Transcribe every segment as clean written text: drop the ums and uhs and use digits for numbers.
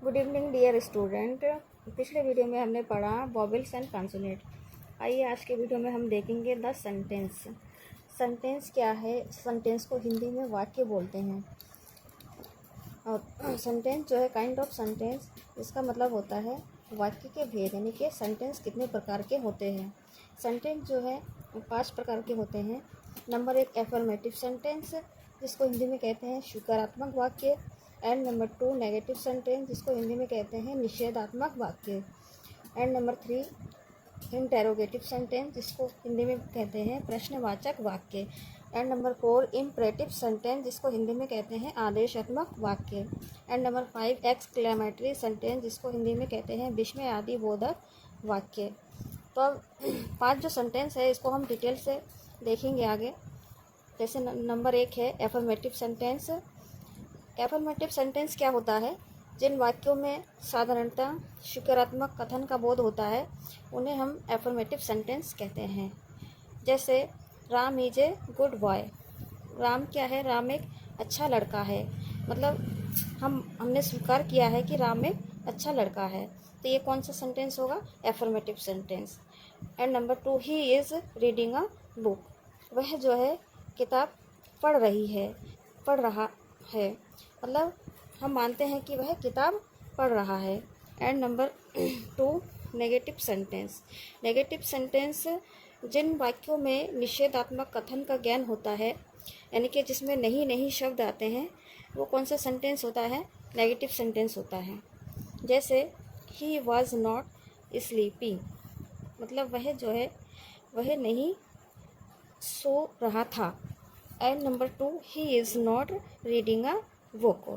Good evening dear student. पिछले video में हमने पढ़ा वॉवेल्स एंड कॉन्सोनेंट। आइए आज के वीडियो में हम देखेंगे द सेंटेंस। सेंटेंस क्या है? सेंटेंस को हिंदी में वाक्य बोलते हैं। और सेंटेंस जो है काइंड ऑफ सेंटेंस, इसका मतलब होता है वाक्य के भेद, यानी कि सेंटेंस कितने प्रकार के होते हैं। सेंटेंस जो है 5 प्रकार के होते हैं। नंबर 1 एफर्मेटिव सेंटेंस, जिसको हिंदी में कहते हैं स्वीकारात्मक वाक्य। एंड नंबर 2 नेगेटिव सेंटेंस, जिसको हिंदी में कहते हैं निषेधात्मक वाक्य। एंड नंबर 3 इंटेरोगेटिव सेंटेंस, जिसको हिंदी में कहते हैं प्रश्नवाचक वाक्य। एंड नंबर 4 इम्परेटिव सेंटेंस, जिसको हिंदी में कहते हैं आदेशात्मक वाक्य। एंड नंबर 5 एक्सक्लेमेटरी सेंटेंस, जिसको हिंदी में कहते हैं विस्मय आदि बोधक वाक्य। तो अब 5 जो सेंटेंस है इसको हम डिटेल से देखेंगे आगे। जैसे नंबर 1 है एफर्मेटिव सेंटेंस। एफर्मेटिव सेंटेंस क्या होता है? जिन वाक्यों में साधारणतः स्वीकारात्मक कथन का बोध होता है उन्हें हम एफर्मेटिव सेंटेंस कहते हैं। जैसे Ram is a good boy. Ram क्या है? राम एक अच्छा लड़का है। मतलब हमने स्वीकार किया है कि राम एक अच्छा लड़का है, तो ये कौन सा सेंटेंस होगा? Affirmative sentence. And number 2 he is reading a book. वह जो है किताब पढ़ रहा है, मतलब हम मानते हैं कि वह किताब पढ़ रहा है। And number 2 negative sentence. Negative sentence जिन वाक्यों में निषेधात्मक कथन का ज्ञान होता है, यानी कि जिसमें नहीं शब्द आते हैं, वो कौन सा सेंटेंस होता है? नेगेटिव सेंटेंस होता है। जैसे ही वॉज नॉट स्लीपी, मतलब वह जो है वह नहीं सो रहा था। And number 2 he is not reading a book,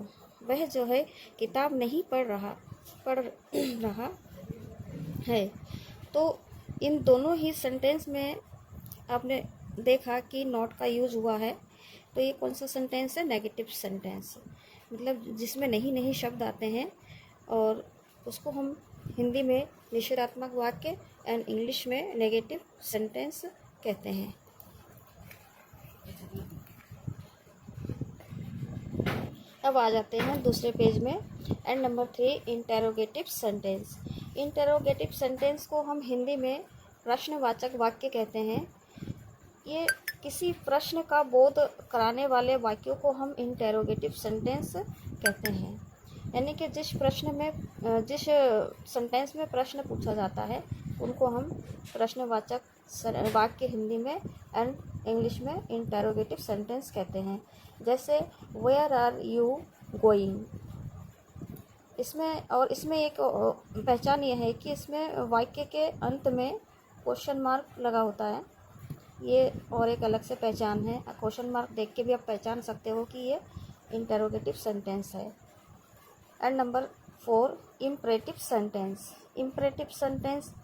वह जो है किताब नहीं पढ़ रहा है। तो इन दोनों ही सेंटेंस में आपने देखा कि नॉट का यूज़ हुआ है, तो ये कौन सा सेंटेंस है? Negative sentence. मतलब जिसमें नहीं शब्द आते हैं, और उसको हम हिंदी में निषेधात्मक वाक्य एंड इंग्लिश में नेगेटिव सेंटेंस कहते हैं। अब आ जाते हैं दूसरे पेज में। And number 3 interrogative sentence. Interrogative sentence को हम हिंदी में प्रश्नवाचक वाक्य कहते हैं। ये किसी प्रश्न का बोध कराने वाले वाक्यों को हम इंटेरोगेटिव सेंटेंस कहते हैं। यानी कि जिस सेंटेंस में प्रश्न पूछा जाता है उनको हम प्रश्नवाचक वाक्य हिंदी में एंड इंग्लिश में इंटेरोगेटिव सेंटेंस कहते हैं। जैसे वेयर आर यू गोइंग। इसमें एक पहचान यह है कि इसमें वाक्य के अंत में क्वेश्चन मार्क लगा होता है। ये और एक अलग से पहचान है। क्वेश्चन मार्क देख के भी आप पहचान सकते हो कि ये इंटेरोगेटिव सेंटेंस है। And number 4 imperative sentence. Imperative sentence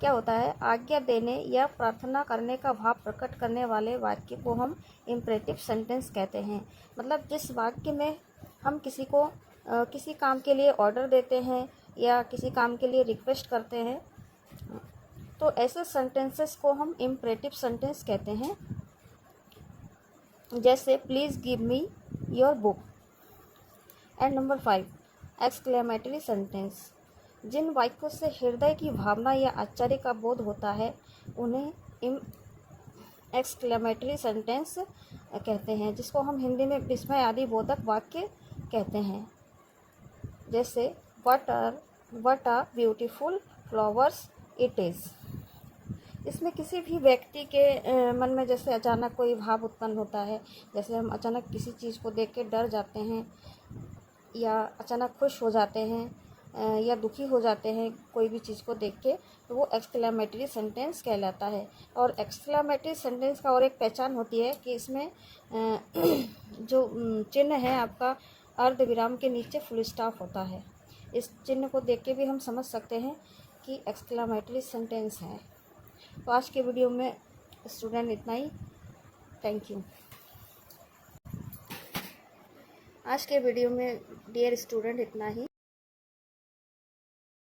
क्या होता है? आज्ञा देने या प्रार्थना करने का भाव प्रकट करने वाले वाक्य को हम इम्परेटिव सेंटेंस कहते हैं। मतलब जिस वाक्य में हम किसी को किसी काम के लिए ऑर्डर देते हैं या किसी काम के लिए रिक्वेस्ट करते हैं, तो ऐसे सेंटेंसेस को हम इम्परेटिव सेंटेंस कहते हैं। जैसे please give me your book. And number 5 exclamatory sentence. जिन वाक्यों से हृदय की भावना या आश्चर्य का बोध होता है उन्हें एक्सक्लेमेटरी सेंटेंस कहते हैं, जिसको हम हिंदी में विस्मय आदि बोधक वाक्य कहते हैं। जैसे what are beautiful flowers it is. इसमें किसी भी व्यक्ति के मन में जैसे अचानक कोई भाव उत्पन्न होता है, जैसे हम अचानक किसी चीज़ को देख के डर जाते हैं या अचानक खुश हो जाते हैं या दुखी हो जाते हैं कोई भी चीज़ को देख के, तो वो एक्सक्लेमेटरी सेंटेंस कहलाता है। और एक्सक्लेमेटरी सेंटेंस का और एक पहचान होती है कि इसमें जो चिन्ह है आपका अर्ध विराम के नीचे फुल स्टॉप होता है। इस चिन्ह को देख के भी हम समझ सकते हैं कि एक्सक्लेमेटरी सेंटेंस है। तो आज के वीडियो में स्टूडेंट इतना ही। Thank you. आज के वीडियो में डियर स्टूडेंट इतना ही।